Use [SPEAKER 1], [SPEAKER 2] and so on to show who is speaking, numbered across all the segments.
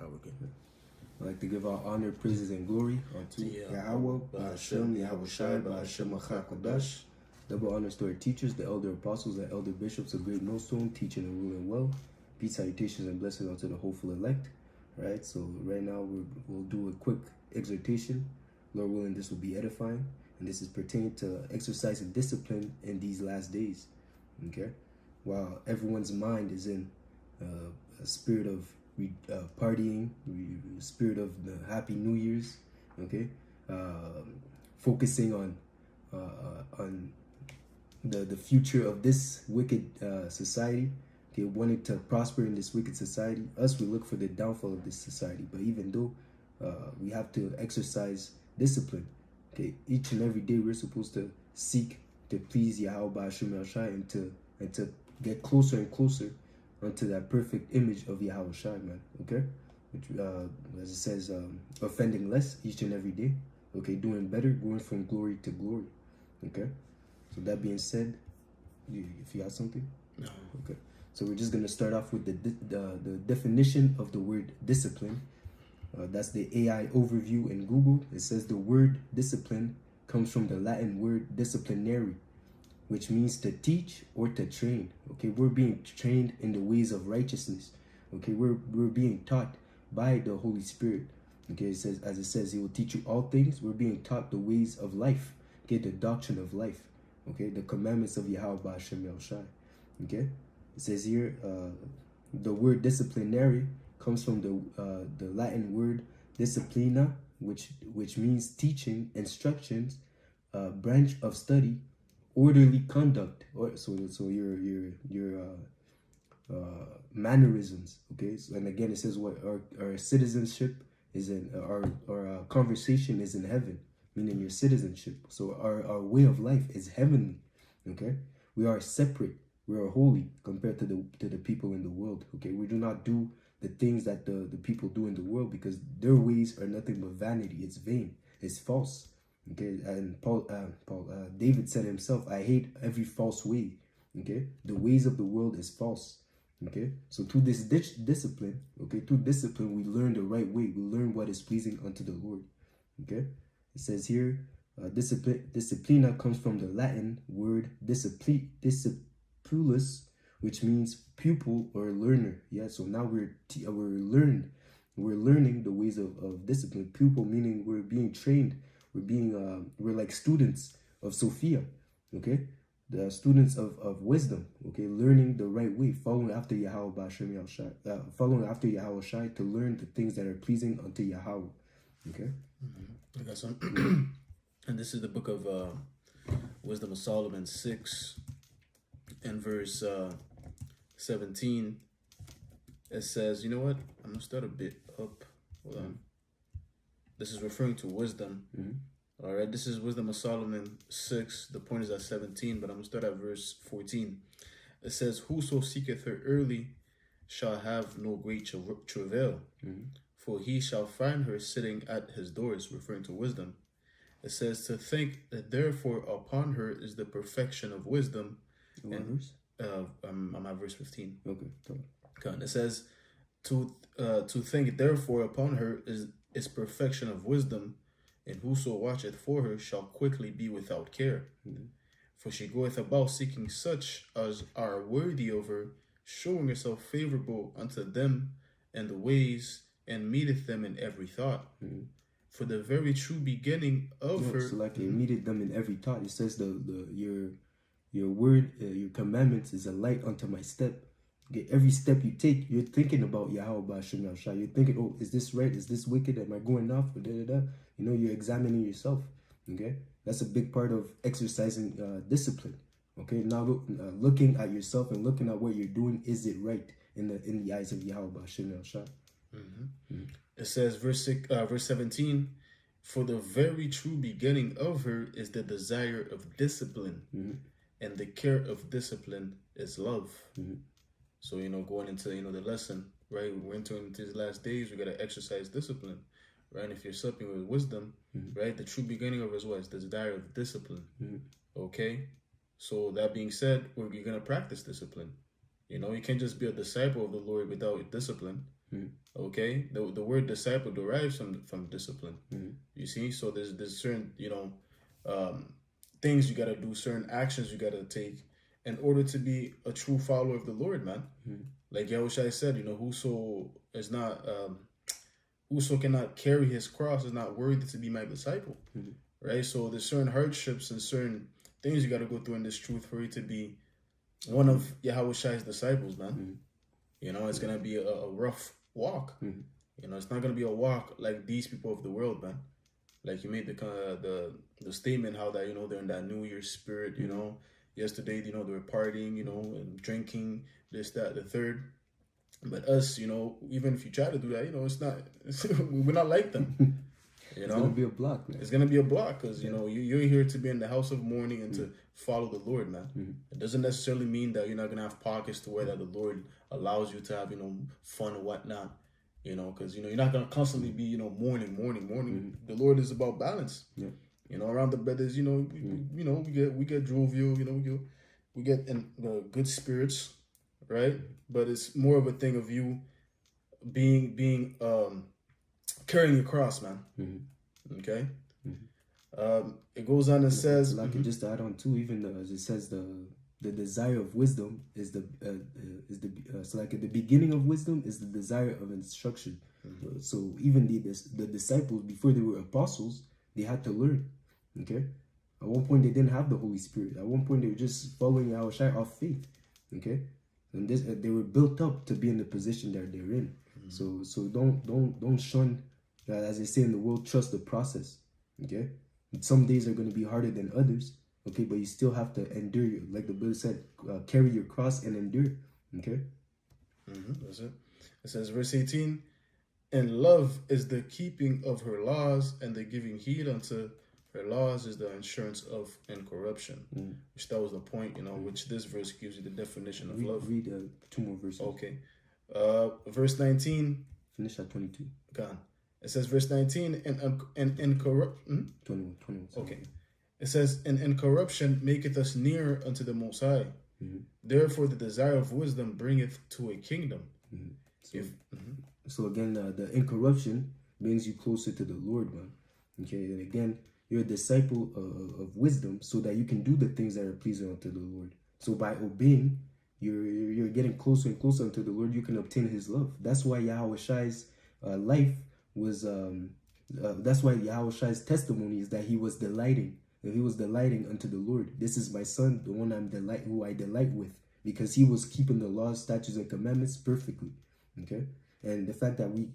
[SPEAKER 1] We're good.
[SPEAKER 2] I'd like to give our honor, praises, and glory unto Yahweh, Ba'ashem, Yahweh Shai, Ba'ashem Achakodash. Double honors to our teachers, the elder apostles, the elder bishops of Great Millstone, teaching and ruling well. Peace, salutations, and blessings unto the hopeful elect. Right, so right now we'll do a quick exhortation. Lord willing, this will be edifying, and this is pertaining to exercising discipline in these last days. Okay, while everyone's mind is in a spirit of partying, spirit of the Happy New Year's, okay, focusing on the future of this wicked society. Okay, wanting to prosper in this wicked society. Us, we look for the downfall of this society. But even though we have to exercise discipline, okay, each and every day we're supposed to seek to please Yahweh Ba'ashem Yahshai and to get closer and closer unto that perfect image of Yahweh Shai, man. Okay, which as it says, offending less each and every day. Okay, doing better, going from glory to glory. Okay, so that being said, if you have something,
[SPEAKER 1] no.
[SPEAKER 2] Okay. So we're just gonna start off with the definition of the word discipline. That's the AI overview in Google. It says the word discipline comes from the Latin word disciplinary, which means to teach or to train. Okay, we're being trained in the ways of righteousness. Okay, we're being taught by the Holy Spirit. Okay, it says, as it says, He will teach you all things. We're being taught the ways of life. Okay, the doctrine of life. Okay, the commandments of Yahweh Ba'ashem Yahushai. Okay, it says here, the word disciplinary comes from the Latin word disciplina, which means teaching, instructions, branch of study, orderly conduct, or so your mannerisms. Okay, so, and again it says what our citizenship is in, our conversation is in heaven, meaning your citizenship. So our way of life is heavenly. Okay, we are separate, we are holy compared to the people in the world. Okay, we do not do the things that the people do in the world, because their ways are nothing but vanity. It's vain, it's false. Okay, and David said himself, I hate every false way. Okay, the ways of the world is false. Okay, so through this discipline, okay, through discipline, we learn the right way. We learn what is pleasing unto the Lord. Okay, it says here, disciplina comes from the Latin word discipulus, which means pupil or learner. Yeah, so now we're learning the ways of discipline. Pupil meaning we're being trained. We're like students of Sophia, okay? The students of wisdom, okay? Learning the right way, following after Yahweh Ba'ashem Yahushai, following after Yahweh Shai to learn the things that are pleasing unto Yahweh, okay?
[SPEAKER 1] I got some. And this is the book of Wisdom of Solomon 6 and verse 17. It says, you know what? I'm going to start a bit up. Hold on. This is referring to wisdom. All right, this is Wisdom of Solomon 6. The point is at 17, but I'm going to start at verse 14. It says, whoso seeketh her early shall have no great travail, for he shall find her sitting at his doors, referring to wisdom. It says, to think that therefore upon her is the perfection of wisdom. And I'm at verse 15. Okay. It says, to think therefore upon her is perfection of wisdom, and whoso watcheth for her shall quickly be without care. For she goeth about seeking such as are worthy of her, showing herself favorable unto them and the ways, and meeteth them in every thought. For the very true beginning of her.
[SPEAKER 2] So like it meeteth them in every thought. It says your word, your commandments is a light unto my step. Okay, every step you take, you're thinking about Yahweh Ba'ashem Yahushai. You're thinking, oh, is this right? Is this wicked? Am I going off? Or da-da-da. You know, you're examining yourself. Okay, that's a big part of exercising discipline. Okay, now looking at yourself and looking at what you're doing, is it right in the eyes of Yahweh Ba'ashem Yahushai?
[SPEAKER 1] It says, verse 17, for the very true beginning of her is the desire of discipline, and the care of discipline is love. So, going into, the lesson, right? We're entering into these last days. We got to exercise discipline, right? And if you're supping with wisdom, right? The true beginning of it is what? It's the desire of discipline. Okay? So, that being said, you're going to practice discipline. You can't just be a disciple of the Lord without discipline. Okay, the word disciple derives from discipline. You see, so there's certain things you gotta do, certain actions you gotta take in order to be a true follower of the Lord, man. Like Yahushua said, whoso is not whoso cannot carry his cross is not worthy to be my disciple. Right? So there's certain hardships and certain things you gotta go through in this truth for you to be one of Yahushua's disciples, man. It's gonna be a rough walk. It's not gonna be a walk like these people of the world, man. Like you made the statement how that they're in that New Year's spirit. Yesterday they were partying, and drinking this, that, the third. But us, even if you try to do that, it's not. We're not like them.
[SPEAKER 2] It's gonna be a block, man.
[SPEAKER 1] It's gonna be a block because you're here to be in the house of mourning and to follow the Lord, man. It doesn't necessarily mean that you're not gonna have pockets to where that the Lord allows you to have fun and whatnot. Because you're not gonna constantly be mourning. The Lord is about balance. Around the brothers, we get jovial. We get in good spirits, right? But it's more of a thing of you being carrying your cross, man. Okay. It goes on and says,
[SPEAKER 2] just to add on too, even as it says, the desire of wisdom is so like at the beginning of wisdom is the desire of instruction. So even the disciples, before they were apostles, they had to learn. Okay. At one point they didn't have the Holy Spirit. At one point they were just following Yahushua off faith. Okay. And they were built up to be in the position that they're in. So don't shun, as they say in the world, trust the process. Okay. Some days are going to be harder than others. Okay, but you still have to endure. Like the Bible said, carry your cross and endure. Okay.
[SPEAKER 1] That's it. It says, verse 18, and love is the keeping of her laws, and the giving heed unto her laws is the insurance of incorruption. Which that was the point, which this verse gives you the definition of love.
[SPEAKER 2] Read 2 more verses.
[SPEAKER 1] Okay. Verse 19.
[SPEAKER 2] Finish at 22.
[SPEAKER 1] Gone. It says, verse 19, and incorrupt.
[SPEAKER 2] 21.
[SPEAKER 1] Okay. It says, and incorruption maketh us nearer unto the Most High. Therefore, the desire of wisdom bringeth to a kingdom.
[SPEAKER 2] So again, the incorruption brings you closer to the Lord, man. Okay, and again, you're a disciple of wisdom, so that you can do the things that are pleasing unto the Lord. So by obeying, you're getting closer and closer unto the Lord. You can obtain His love. That's why Yahushua's life was. That's why Yahushua's testimony is that he was delighting. That he was delighting unto the Lord. This is my son, the one who I delight with, because he was keeping the laws, statutes, and commandments perfectly. Okay, and the fact that we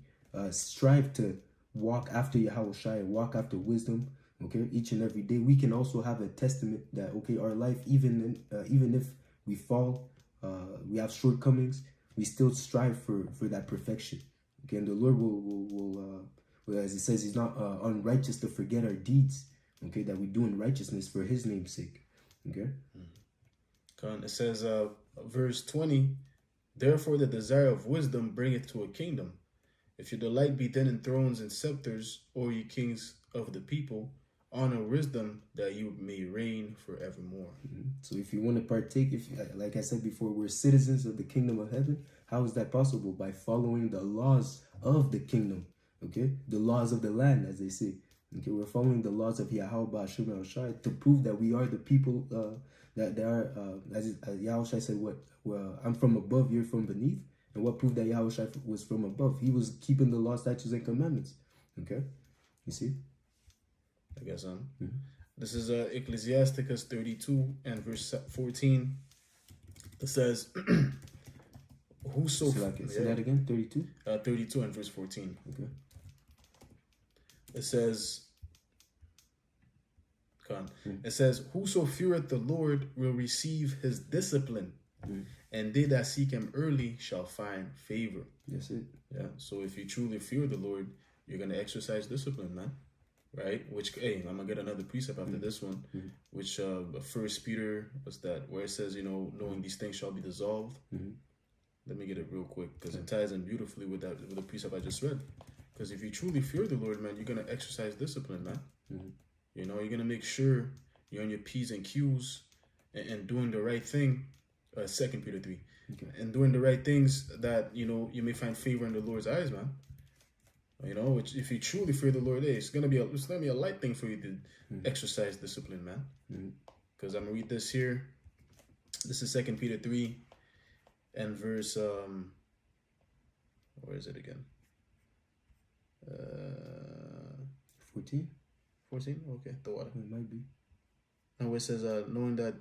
[SPEAKER 2] strive to walk after Yahushua and walk after wisdom, okay, each and every day, we can also have a testament that our life, even if we fall, we have shortcomings, we still strive for that perfection. Okay, and the Lord will as it says, He's not unrighteous to forget our deeds. Okay, that we do in righteousness for His name's sake. Okay.
[SPEAKER 1] It says, verse 20, therefore the desire of wisdom bringeth to a kingdom. If your delight be then in thrones and scepters, or ye kings of the people, honor wisdom that you may reign forevermore.
[SPEAKER 2] So if you want to partake, like I said before, we're citizens of the kingdom of heaven. How is that possible? By following the laws of the kingdom. Okay, the laws of the land, as they say. Okay, we're following the laws of Yahweh Hashem Yahushua to prove that we are the people that are, as Yahushua said, I'm from above, you're from beneath. And what proved that Yahushua was from above? He was keeping the law, statutes, and commandments. Okay, you see?
[SPEAKER 1] I guess This is Ecclesiasticus 32 and verse 14. It says, whoso...
[SPEAKER 2] Say that again, 32?
[SPEAKER 1] 32 and verse 14.
[SPEAKER 2] Okay.
[SPEAKER 1] It says, it says, whoso feareth the Lord will receive His discipline, and they that seek Him early shall find favor.
[SPEAKER 2] That's it.
[SPEAKER 1] Yeah. So if you truly fear the Lord, you're gonna exercise discipline, man. Right? Which, hey, I'm gonna get another precept after this one, which 1 Peter was that where it says, knowing these things shall be dissolved. Let me get it real quick because it ties in beautifully with the precept I just read. Because if you truly fear the Lord, man, you're gonna exercise discipline, man. You're gonna make sure you're on your P's and Q's and doing the right thing. 2 Peter 3.
[SPEAKER 2] Okay.
[SPEAKER 1] and doing the right things that you may find favor in the Lord's eyes, man. Which if you truly fear the Lord, it's gonna be a light thing for you to exercise discipline, man. Because I'm gonna read this here. This is 2 Peter 3 and verse where is it again?
[SPEAKER 2] 14?
[SPEAKER 1] 14? Okay, the water.
[SPEAKER 2] It might be.
[SPEAKER 1] Now where it says, knowing that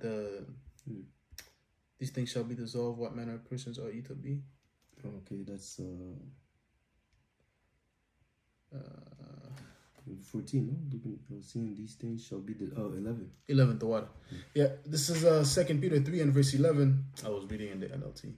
[SPEAKER 1] these things shall be dissolved, what manner of persons are ye to be?
[SPEAKER 2] Okay, that's 14, no? Seeing these things shall be 11.
[SPEAKER 1] 11, the water. Yeah, this is 2 Peter 3 and verse 11. I was reading in the NLT.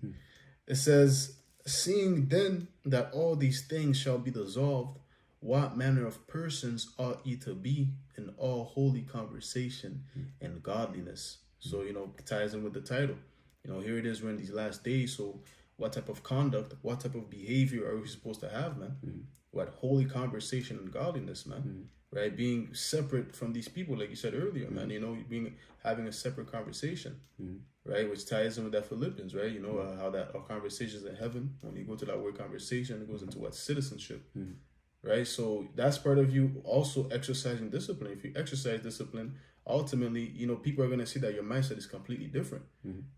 [SPEAKER 1] It says, seeing then that all these things shall be dissolved, what manner of persons ought ye to be in all holy conversation and godliness? So, ties in with the title. Here it is, we're in these last days. So what type of conduct, what type of behavior are we supposed to have, man? What holy conversation and godliness, man, right? Being separate from these people, like you said earlier, man, having a separate conversation, right? Which ties in with that Philippians, right? How that our conversations in heaven, when you go to that word conversation, it goes into what? Citizenship, right? So that's part of you also exercising discipline. If you exercise discipline, ultimately, people are going to see that your mindset is completely different.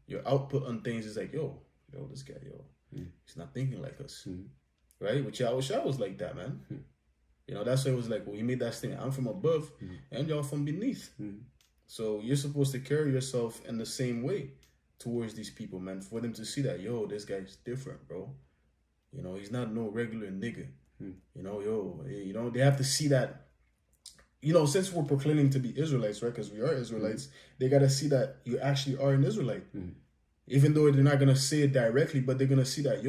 [SPEAKER 1] Your output on things is like, yo, this guy, he's not thinking like us. Right? Which I wish I was like that, man. That's why it was like, well, he made that statement. I'm from above and y'all from beneath. So you're supposed to carry yourself in the same way towards these people, man. For them to see that, this guy's different, bro. He's not no regular nigga. They have to see that, since we're proclaiming to be Israelites, right? Because we are Israelites, they got to see that you actually are an Israelite. Even though they're not going to say it directly, but they're going to see that,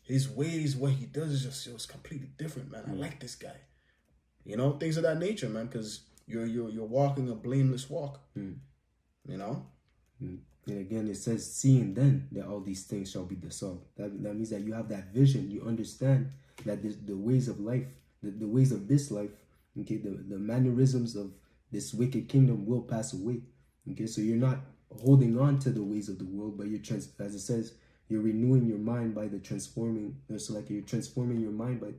[SPEAKER 1] his ways, what he does is just it's completely different, man. I like this guy. Things of that nature, man, because you're walking a blameless walk.
[SPEAKER 2] And again, it says, seeing then that all these things shall be dissolved. That means that you have that vision. You understand that the ways of life, the ways of this life, okay, the mannerisms of this wicked kingdom will pass away. Okay, so you're not holding on to the ways of the world, but as it says, you're renewing your mind by the transforming. So like you're transforming your mind by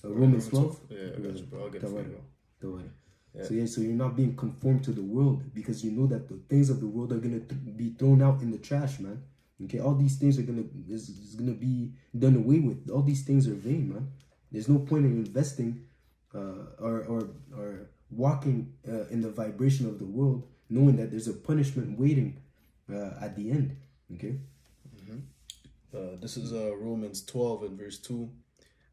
[SPEAKER 2] Romans 12.
[SPEAKER 1] Yeah, I got you, bro. I'll get it.
[SPEAKER 2] Yeah. So you're not being conformed to the world, because you know that the things of the world are gonna be thrown out in the trash, man. Okay, all these things is gonna be done away with. All these things are vain, man. There's no point in investing or walking in the vibration of the world, knowing that there's a punishment waiting at the end. Okay.
[SPEAKER 1] This is Romans 12 and verse 2.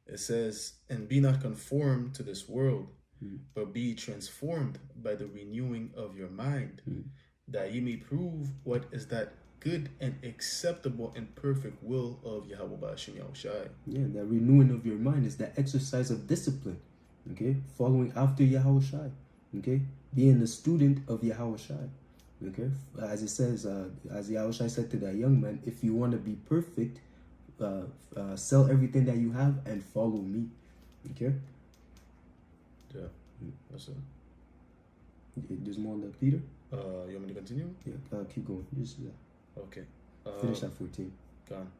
[SPEAKER 1] It says, and be not conformed to this world, but be transformed by the renewing of your mind, that ye may prove what is that good and acceptable and perfect will of Yahweh Ba'ashim Yahushai.
[SPEAKER 2] Yeah, that renewing of your mind is that exercise of discipline. Okay, following after Yahushai. Okay, being a student of Yahushai. Okay, as it says, as Yahushua said to that young man, if you want to be perfect, sell everything that you have and follow me. Okay.
[SPEAKER 1] Yeah, that's it.
[SPEAKER 2] There's more on that, Peter.
[SPEAKER 1] You want me to continue?
[SPEAKER 2] Yeah, keep going. Just
[SPEAKER 1] okay.
[SPEAKER 2] Finish at 14.
[SPEAKER 1] Gone.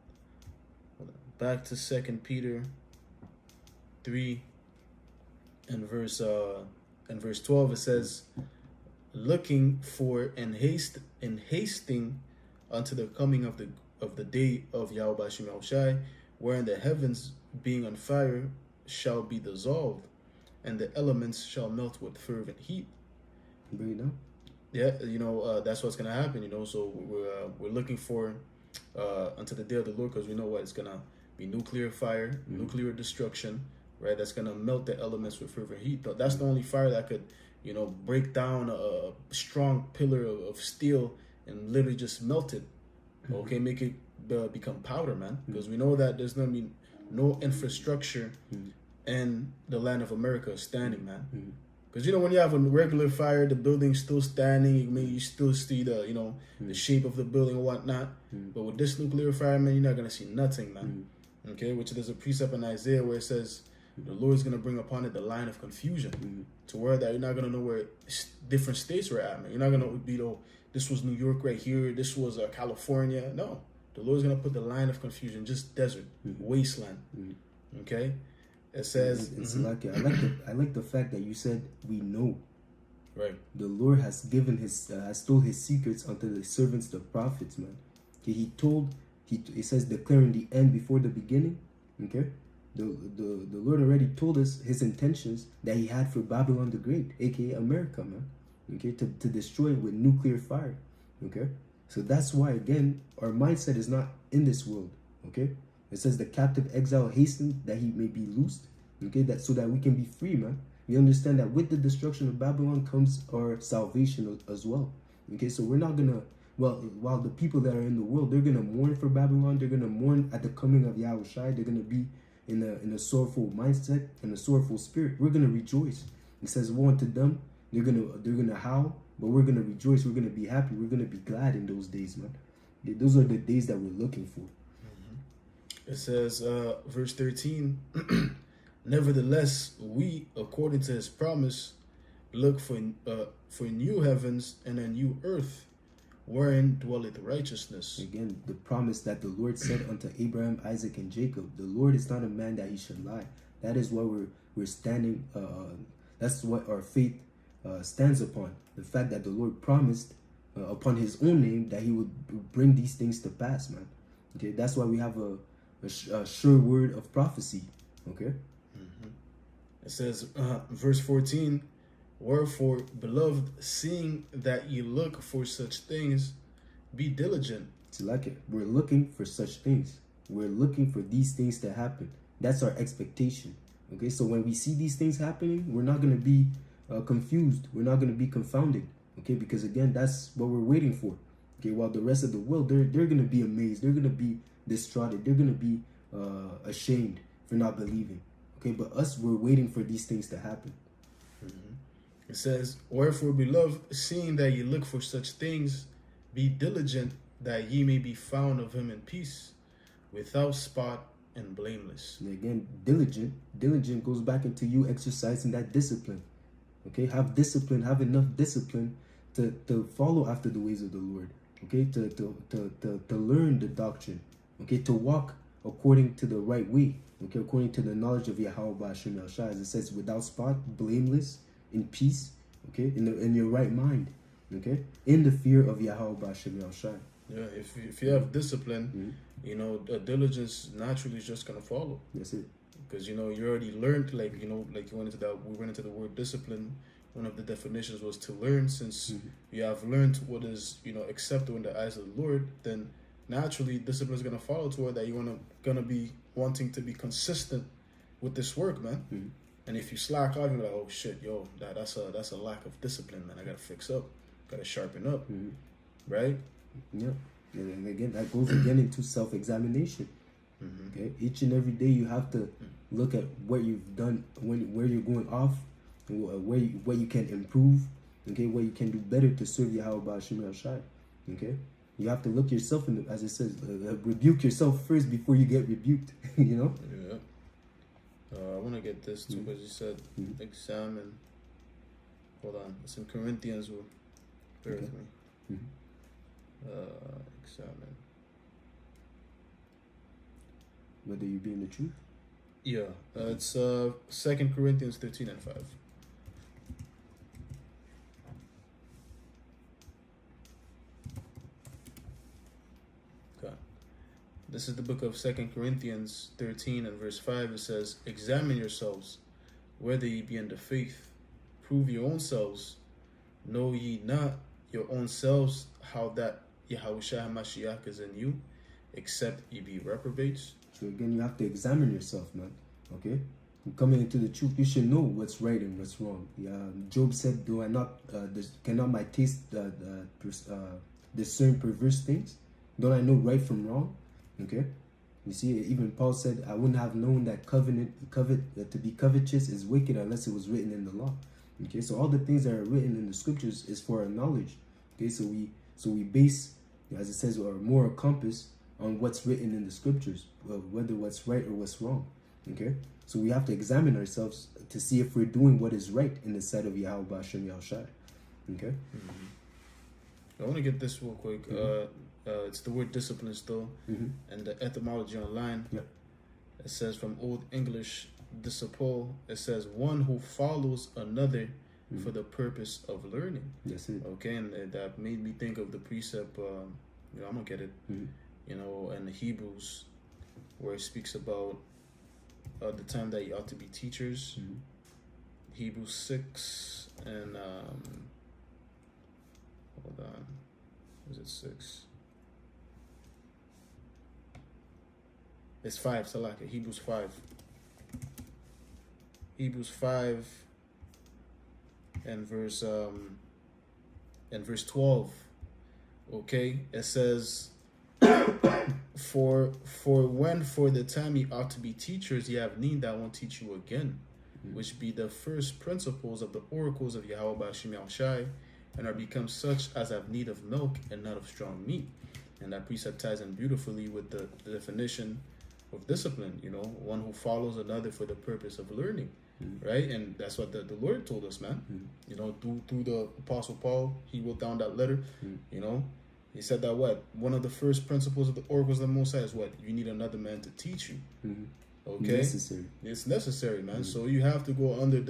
[SPEAKER 1] Back to 2 Peter 3 and verse 12. It says, looking for and hasting unto the coming of the day of Yahweh Ba'ashim Yahushai, wherein the heavens being on fire shall be dissolved, and the elements shall melt with fervent heat.
[SPEAKER 2] Bring it down.
[SPEAKER 1] Yeah, that's what's gonna happen. So we're looking for unto the day of the Lord, because we know what it's gonna be: nuclear fire, nuclear destruction, right? That's gonna melt the elements with fervent heat. That's the only fire that could break down a strong pillar of steel and literally just melt it. Okay, make it become powder, man. Because we know that there's gonna be no infrastructure in the land of America standing, man. Because when you have a regular fire, the building's still standing. You still see the the shape of the building and whatnot. But with this nuclear fire, man, you're not gonna see nothing, man. Okay, which there's a precept in Isaiah where it says, the Lord's going to bring upon it the line of confusion, to where that you're not going to know where different states were at, man. You're not going to be, this was New York right here, this was California. No, The Lord's gonna put the line of confusion, just desert, wasteland. Okay, it says.
[SPEAKER 2] It's like I like the fact that you said we know.
[SPEAKER 1] Right.
[SPEAKER 2] The Lord has given has told his secrets unto the servants, the prophets, man. Okay, he says declaring the end before the beginning. Okay, the Lord already told us his intentions that he had for Babylon the Great, aka America, man. Okay, to destroy it with nuclear fire. Okay, so that's why again our mindset is not in this world. Okay, it says the captive exile hastened that he may be loosed. Okay, that so that we can be free, man. We understand that with the destruction of Babylon comes our salvation as well. Okay, so we're not gonna, while the people that are in the world, they're gonna mourn for Babylon, they're gonna mourn at the coming of Yahushua, they're gonna be in a sorrowful mindset and a sorrowful spirit. We're gonna rejoice. It says, woe unto them, they're gonna howl, but we're gonna rejoice, we're gonna be happy, we're gonna be glad in those days, man. Okay, those are the days that we're looking for.
[SPEAKER 1] It says, verse 13, nevertheless, we, according to his promise, look for new heavens and a new earth, wherein dwelleth righteousness.
[SPEAKER 2] Again, the promise that the Lord said unto Abraham, Isaac, and Jacob. The Lord is not a man that he should lie. That is what we're standing. That's what our faith stands upon. The fact that the Lord promised upon his own name that he would bring these things to pass, man. Okay, that's why we have a sure word of prophecy. Okay.
[SPEAKER 1] It says, verse 14, wherefore, beloved, seeing that ye look for such things, be diligent.
[SPEAKER 2] It's like it. We're looking for such things. We're looking for these things to happen. That's our expectation. Okay, so when we see these things happening, we're not going to be confused. We're not going to be confounded. Okay, because again, that's what we're waiting for. Okay, while the rest of the world, they're going to be amazed. They're going to be distraught. They're going to be ashamed for not believing. Okay, but us, we're waiting for these things to happen.
[SPEAKER 1] It says, wherefore, beloved, seeing that ye look for such things, be diligent that ye may be found of him in peace, without spot and blameless.
[SPEAKER 2] And again, diligent goes back into you exercising that discipline. Okay, have discipline, have enough discipline to follow after the ways of the Lord. Okay, to learn the doctrine. Okay, to walk according to the right way. Okay, according to the knowledge of Yahweh Ba'ashem Yahushua, as it says, without spot, blameless, in peace. Okay, in your right mind. Okay, in the fear of Yahweh Ba'ashem Yahushua.
[SPEAKER 1] Yeah, if you have discipline, you know, diligence naturally is just gonna follow.
[SPEAKER 2] That's it.
[SPEAKER 1] Because you know you already learned, like you went into that. We went into the word discipline. One of the definitions was to learn. Since you have learned what is acceptable in the eyes of the Lord, then naturally discipline is gonna follow toward that. You gonna be wanting to be consistent with this work, man. And if you slack off, you're like, oh shit, yo, that's a lack of discipline, man. I gotta fix up, gotta sharpen up, right?
[SPEAKER 2] Yeah, and again, that goes again into self-examination. Okay, each and every day you have to look at what you've done, where you're going off, what you can improve. Okay, what you can do better to serve Yahweh Ba'ashem Yahushua. Okay, you have to look yourself in the, as it says, rebuke yourself first before you get rebuked. You know.
[SPEAKER 1] Yeah. I want to get this too, because you said examine. Hold on, it's in Corinthians. Bear with me. Examine.
[SPEAKER 2] Whether you be in the truth.
[SPEAKER 1] Yeah, it's 2 Corinthians 13 and 5. Okay. This is the book of 2 Corinthians 13 and verse 5. It says, examine yourselves, whether ye be in the faith. Prove your own selves. Know ye not your own selves how that Yahushua HaMashiach is in you, except ye be reprobates.
[SPEAKER 2] So again, you have to examine yourself, man. Okay, coming into the truth, you should know what's right and what's wrong. Yeah, Job said, "Do I not? Cannot my taste discern perverse things? Don't I know right from wrong?" Okay, you see, even Paul said, "I wouldn't have known that to be covetous is wicked unless it was written in the law." Okay, so all the things that are written in the scriptures is for our knowledge. Okay, so we base, as it says, our moral compass on what's written in the scriptures, whether what's right or what's wrong. Okay, so we have to examine ourselves to see if we're doing what is right in the sight of Yahweh Ba'ashem Yahushua. Okay.
[SPEAKER 1] I want to get this real quick. It's the word discipline still, and the etymology online.
[SPEAKER 2] Yeah.
[SPEAKER 1] It says from Old English, disciple. It says one who follows another for the purpose of learning.
[SPEAKER 2] That's it.
[SPEAKER 1] Okay, and that made me think of the precept. I'm gonna get it. In Hebrews, where it speaks about the time that you ought to be teachers. Hebrews 6 and hold on, is it 6? It's 5. Salaka. Hebrews 5. Hebrews 5 and verse 12. Okay, it says, for when for the time ye ought to be teachers, ye have need that I won't teach you again, which be the first principles of the oracles of Yahweh Bashim Yahushai, and are become such as have need of milk and not of strong meat. And that precept ties in beautifully with the definition of discipline, one who follows another for the purpose of learning, right? And that's what the Lord told us, man. Through the Apostle Paul, he wrote down that letter, he said that one of the first principles of the oracles of the Most High is what? You need another man to teach you. Okay?
[SPEAKER 2] Necessary.
[SPEAKER 1] It's necessary, man. So you have to go under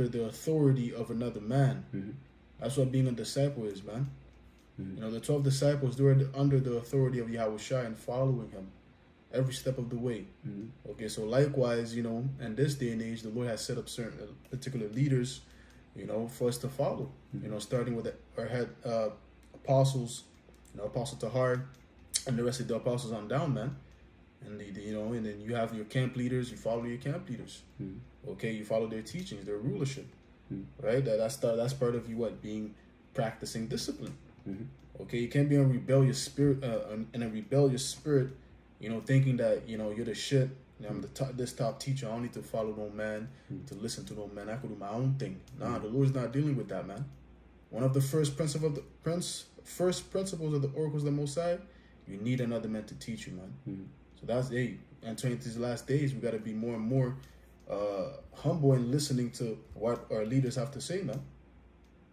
[SPEAKER 1] the authority of another man. That's what being a disciple is, man. The 12 disciples, they were under the authority of Yahushua and following him every step of the way. Okay, so likewise, in this day and age, the Lord has set up certain particular leaders, for us to follow. Starting with our head apostles, Apostle Tahar, and the rest of the apostles on down, man. And and then you have your camp leaders. You follow your camp leaders. Okay, you follow their teachings, their rulership, right? That's part of you practicing discipline. Okay, you can't be in a rebellious spirit, thinking that you're the shit. I'm this top teacher. I don't need to follow no man, to listen to no man. I could do my own thing. Nah, the Lord's not dealing with that, man. One of the first principles of the oracles of the Most High, you need another man to teach you, man. So that's entering into these last days, we got to be more and more humble in listening to what our leaders have to say, man.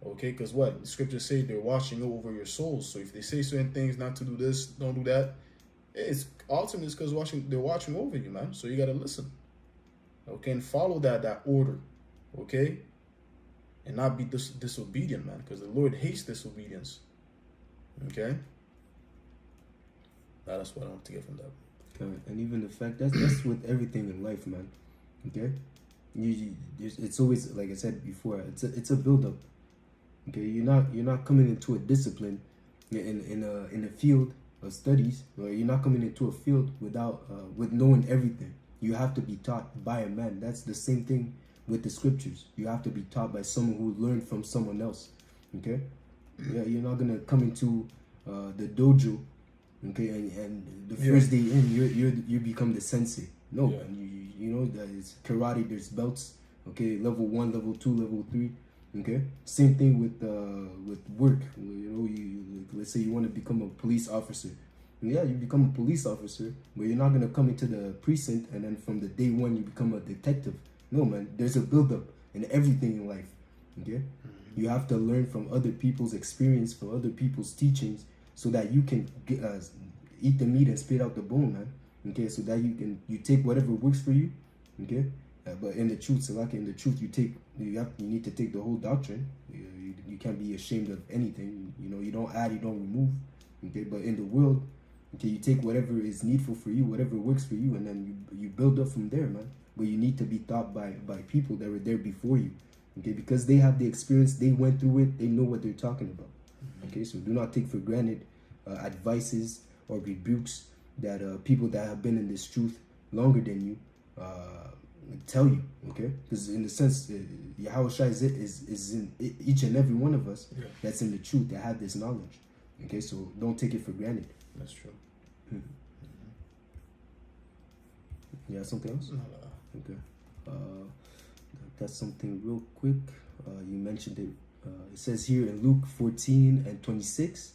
[SPEAKER 1] Okay, because what the scriptures say, they're watching over your souls. So if they say certain things, not to do this, don't do that, it's ultimately because they're watching over you, man. So you got to listen. Okay, and follow that order. Okay, and not be disobedient, man, because the Lord hates disobedience. Okay, that's what I want to get from that.
[SPEAKER 2] And even the fact that's with everything in life, man. Okay, it's always, like I said before, it's a build up. Okay, you're not coming into a discipline in a field of studies, or you're not coming into a field with knowing everything. You have to be taught by a man. That's the same thing with the scriptures. You have to be taught by someone who learned from someone else. Okay, you're not gonna come into the dojo, okay, and the first day in you become the sensei. No, you know that it's karate. There's belts. Okay, level 1, level 2, level 3. Okay, same thing with work. Let's say you want to become a police officer. You become a police officer, but you're not gonna come into the precinct and then from the day one you become a detective. No, man. There's a build-up in everything in life. Okay, you have to learn from other people's experience, from other people's teachings, so that you can eat the meat and spit out the bone, man. Okay, so that you take whatever works for you. Okay. But in the truth, you need to take the whole doctrine. You can't be ashamed of anything. You don't add, you don't remove. Okay, but in the world, okay, you take whatever is needful for you, whatever works for you, and then you build up from there, man. But you need to be taught by people that were there before you. Okay, because they have the experience, they went through it, they know what they're talking about. Okay, so do not take for granted advices or rebukes that people that have been in this truth longer than you tell you, okay? Because in the sense, Yahushua is in each and every one of us that's in the truth, that have this knowledge, okay? So don't take it for granted.
[SPEAKER 1] That's true.
[SPEAKER 2] Yeah, something else?
[SPEAKER 1] No.
[SPEAKER 2] Okay. That's something real quick. You mentioned it. It says here in Luke 14 and 26,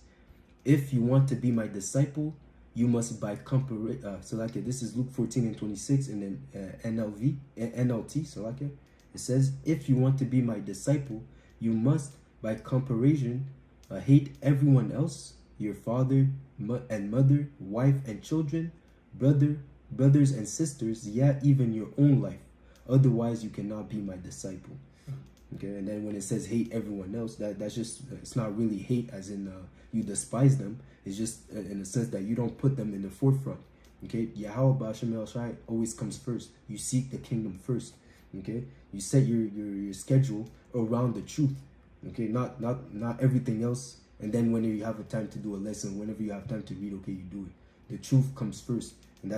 [SPEAKER 2] if you want to be my disciple, you must by this is Luke 14 and 26 and then NLT. It says, if you want to be my disciple, you must By comparison, hate everyone else, your father and mother, wife and children, brothers and sisters, yeah, even your own life. Otherwise, you cannot be my disciple. Okay, and then when it says hate everyone else, that's just, it's not really hate as in you despise them. It's just in the sense that you don't put them in the forefront. Okay, Yahweh Ba'ashem El Shai always comes first. You seek the kingdom first. Okay, you set your schedule around the truth. Okay, not everything else. And then whenever you have a time to do a lesson, whenever you have time to read, okay, you do it. The truth comes first, and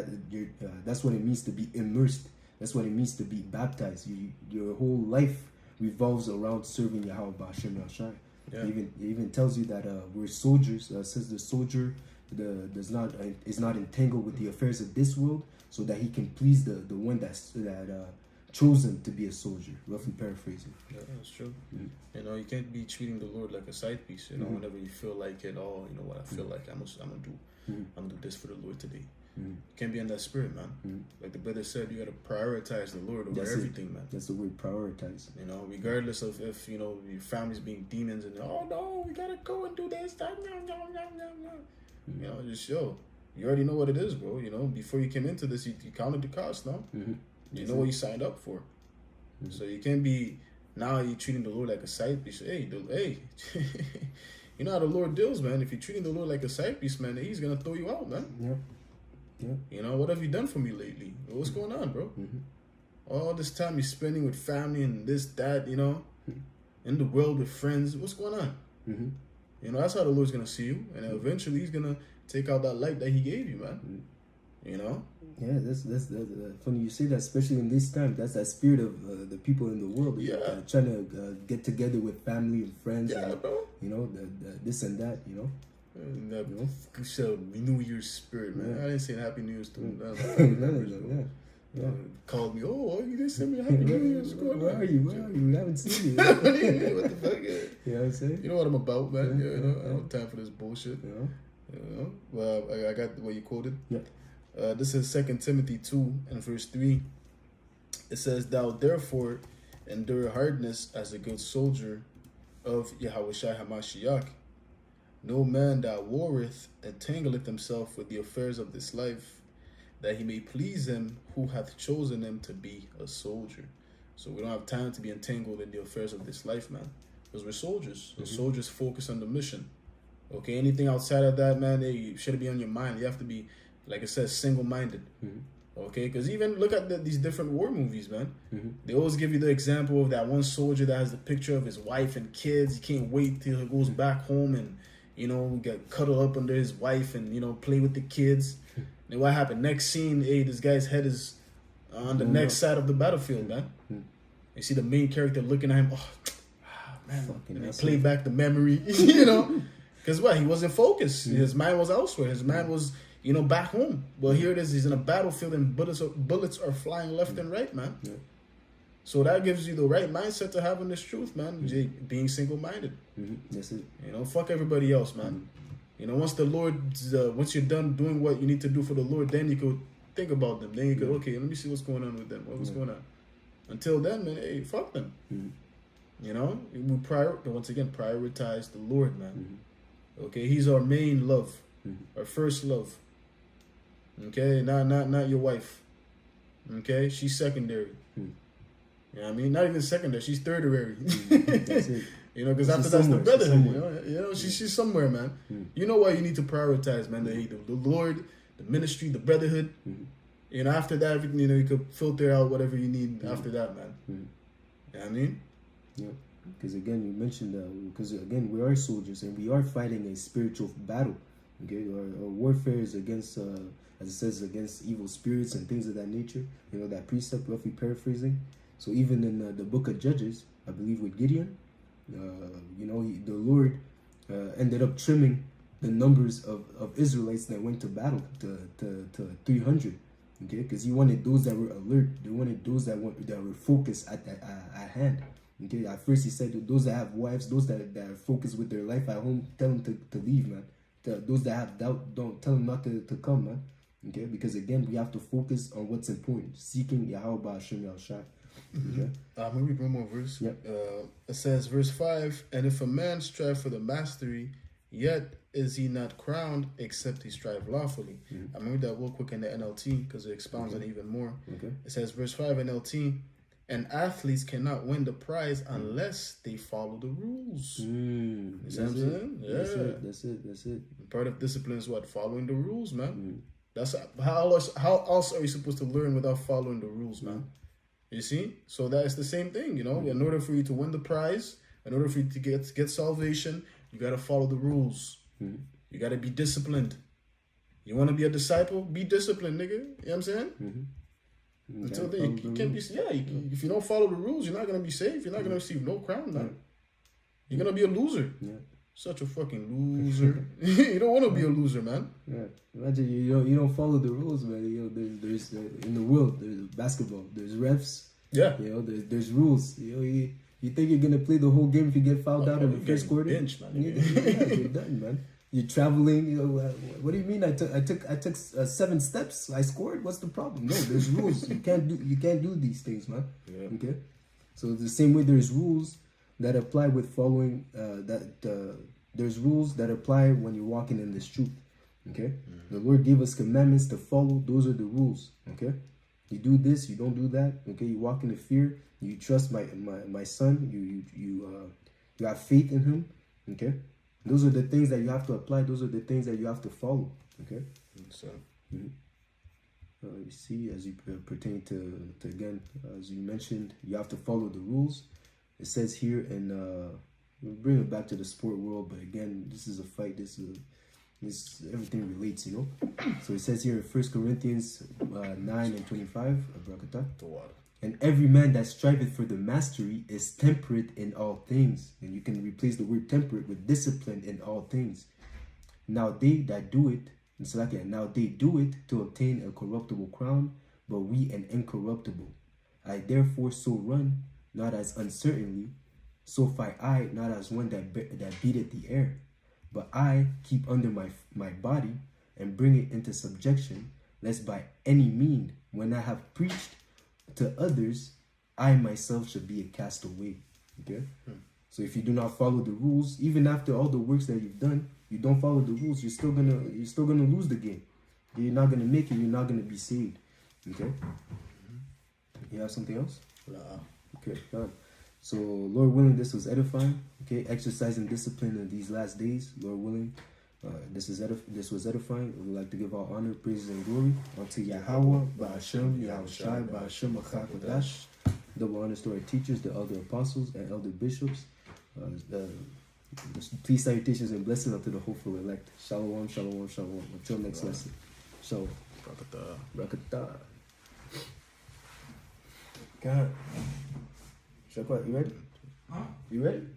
[SPEAKER 2] that's what it means to be immersed. That's what it means to be baptized. Your whole life revolves around serving Yahweh Ba'ashem El Shai.
[SPEAKER 1] Yeah.
[SPEAKER 2] It even tells you that we're soldiers. Says the soldier is not entangled with the affairs of this world, so that he can please the one that chosen to be a soldier. Roughly paraphrasing.
[SPEAKER 1] Yeah, that's true.
[SPEAKER 2] Mm-hmm.
[SPEAKER 1] You know, you can't be treating the Lord like a side piece. You know, whenever you feel like it, oh, you know what, I feel like I'm gonna do this for the Lord today. You can't be in that spirit, man. Like the brother said, you gotta prioritize the Lord over everything, man.
[SPEAKER 2] That's the word, prioritize.
[SPEAKER 1] You know, regardless of if you know your family's being demons and oh no, we gotta go and do this. You know, just you already know what it is, bro. You know, before you came into this, you counted the cost, no? You know what you signed up for. So you can't be now you're treating the Lord like a side piece. Hey, you know how the Lord deals, man. If you're treating the Lord like a side piece, man, he's gonna throw you out, man.
[SPEAKER 2] Yeah.
[SPEAKER 1] You know, what have you done for me lately? What's going on, bro? All this time you're spending with family and this, that, you know, in the world with friends. What's going on? You know, that's how the Lord's gonna see you, and eventually he's gonna take out that light that he gave you, man. You know.
[SPEAKER 2] Yeah, that's funny you say that, especially in this time. That's that spirit of the people in the world. Trying to get together with family and friends.
[SPEAKER 1] Yeah,
[SPEAKER 2] and,
[SPEAKER 1] bro.
[SPEAKER 2] You know, this and that. You know.
[SPEAKER 1] That New Year's spirit, man. I didn't say Happy New Year's to him. Called me, oh, you didn't send me a Happy New Year's.
[SPEAKER 2] Where are you? We haven't seen you.
[SPEAKER 1] What the fuck?
[SPEAKER 2] You know what I'm saying?
[SPEAKER 1] You know what I'm about, man. You know, I don't have time for this bullshit.
[SPEAKER 2] Yeah.
[SPEAKER 1] You know? Well, I got what you quoted.
[SPEAKER 2] Yeah.
[SPEAKER 1] This is 2 Timothy 2 and verse 3. It says, thou therefore endure hardness as a good soldier of Yahushua HaMashiach. No man that warreth entangleth himself with the affairs of this life, that he may please him who hath chosen him to be a soldier. So we don't have time to be entangled in the affairs of this life, man. Because we're soldiers. So soldiers focus on the mission. Okay, anything outside of that, man, it shouldn't be on your mind. You have to be, like it says, single-minded. Okay, because even look at these different war movies, man. They always give you the example of that one soldier that has the picture of his wife and kids. He can't wait till he goes back home and, you know, get cuddled up under his wife and, you know, play with the kids. And what happened? Next scene, hey, this guy's head is on the next side of the battlefield, man. You see the main character looking at him, oh, man. And they play back the memory, you know. Because what? He wasn't focused. His mind was elsewhere. His mind was, you know, back home. Well, here it is. He's in a battlefield and bullets are flying left and right, man. So that gives you the right mindset to have in this truth, man. Being single-minded.
[SPEAKER 2] That's it.
[SPEAKER 1] You know, fuck everybody else, man. You know, once once you're done doing what you need to do for the Lord, then you could think about them. Then you could, okay, let me see what's going on with them. What's going on? Until then, man, hey, fuck them. You know, we once again prioritize the Lord, man. Okay, He's our main love, our first love. Okay, not your wife. Okay, she's secondary. You know what I mean? Not even secondary, she's tertiary.
[SPEAKER 2] That's it.
[SPEAKER 1] You know, because after that's the brotherhood. You know, she's somewhere, man. You know what you need to prioritize, man? The Lord, the ministry, the brotherhood. You know, after that, everything, you know, you could filter out whatever you need after that, man. You know what I mean?
[SPEAKER 2] Yeah. Because again, you mentioned because again, we are soldiers and we are fighting a spiritual battle. Okay, our warfare is against, as it says, against evil spirits and things of that nature. You know, that precept, roughly paraphrasing. So even in the book of Judges, I believe with Gideon, you know, the Lord ended up trimming the numbers of Israelites that went to battle to 300. Okay, because He wanted those that were alert. They wanted those that were focused at hand. Okay, at first He said those that have wives, those that are focused with their life at home, tell them to leave, man. Those that have doubt, don't tell them not to come, man. Okay, because again, we have to focus on what's important, seeking Yahweh Ba'ashem El Shai. Okay.
[SPEAKER 1] I'm gonna read one more verse.
[SPEAKER 2] Yep.
[SPEAKER 1] It says, verse 5, and if a man strive for the mastery, yet is he not crowned, except he strive lawfully.
[SPEAKER 2] Mhm.
[SPEAKER 1] I'm gonna read that real quick in the NLT because it expounds on it even more.
[SPEAKER 2] Okay.
[SPEAKER 1] It says, verse 5 NLT, and athletes cannot win the prize unless they follow the rules. You
[SPEAKER 2] That's
[SPEAKER 1] see what I'm
[SPEAKER 2] it.
[SPEAKER 1] saying?
[SPEAKER 2] That's
[SPEAKER 1] Yeah.
[SPEAKER 2] it. That's it. That's it.
[SPEAKER 1] Part of discipline is what? Following the rules, man.
[SPEAKER 2] Mm.
[SPEAKER 1] That's how else are you supposed to learn without following the rules, man? You see? So that is the same thing, you know? In order for you to win the prize, in order for you to get salvation, you gotta follow the rules.
[SPEAKER 2] Mm.
[SPEAKER 1] You gotta be disciplined. You wanna be a disciple? Be disciplined, nigga. You know what I'm saying?
[SPEAKER 2] Mm-hmm.
[SPEAKER 1] Until then, you can't be. If you don't follow the rules, you're not gonna be safe. You're not gonna receive no crown, man. You're gonna be a loser.
[SPEAKER 2] Yeah.
[SPEAKER 1] Such a fucking loser. You don't want to be a loser, man.
[SPEAKER 2] Yeah. Imagine you don't follow the rules, man. You know, there's in the world there's basketball. There's refs.
[SPEAKER 1] Yeah.
[SPEAKER 2] You know, there's rules. You know, you think you're gonna play the whole game if you get fouled out in the first quarter?
[SPEAKER 1] Bench, man.
[SPEAKER 2] You're done, man. You're traveling. You know, what do you mean? I took 7 steps. I scored. What's the problem? No, there's rules. You can't do these things, man.
[SPEAKER 1] Yeah.
[SPEAKER 2] Okay. So the same way there's rules that apply with following. There's rules that apply when you're walking in this truth. Okay. The Lord gave us commandments to follow. Those are the rules. Okay. You do this. You don't do that. Okay. You walk in the fear. You trust my son. You have faith in him. Okay. Those are the things that you have to apply. Those are the things that you have to follow. Okay.
[SPEAKER 1] So,
[SPEAKER 2] You see, as you pertain to again, as you mentioned, you have to follow the rules. It says here, and we'll bring it back to the sport world, but again, this is a fight. This everything relates, you know. So it says here in 1 Corinthians 9:25, Abrakata.
[SPEAKER 1] the water.
[SPEAKER 2] And every man that striveth for the mastery is temperate in all things. And you can replace the word temperate with discipline in all things. Now they that do it, now they do it to obtain a corruptible crown, but we an incorruptible. I therefore so run, not as uncertainly, so fight I, not as one that beateth the air, but I keep under my body and bring it into subjection, lest by any mean, when I have preached to others, I myself should be a castaway. Okay? So if you do not follow the rules, even after all the works that you've done, you don't follow the rules, you're still gonna lose the game. You're not gonna make it, you're not gonna be saved. Okay? You have something else?
[SPEAKER 1] Nah.
[SPEAKER 2] Okay, done. So Lord willing, this was edifying. Okay, exercising discipline in these last days, Lord willing. This was edifying. We would like to give all honor, praises, and glory unto Yahweh, Ba'ashem, Yahushai, Ba'ashem, Achakadash. Double honors to our teachers, the elder apostles, and elder bishops. Please salutations and blessings unto the hopeful elect. Shalom, shalom, shalom. Until next lesson. Shalom. Brakata. God. Shakwa, you ready?
[SPEAKER 3] Huh?
[SPEAKER 2] You ready?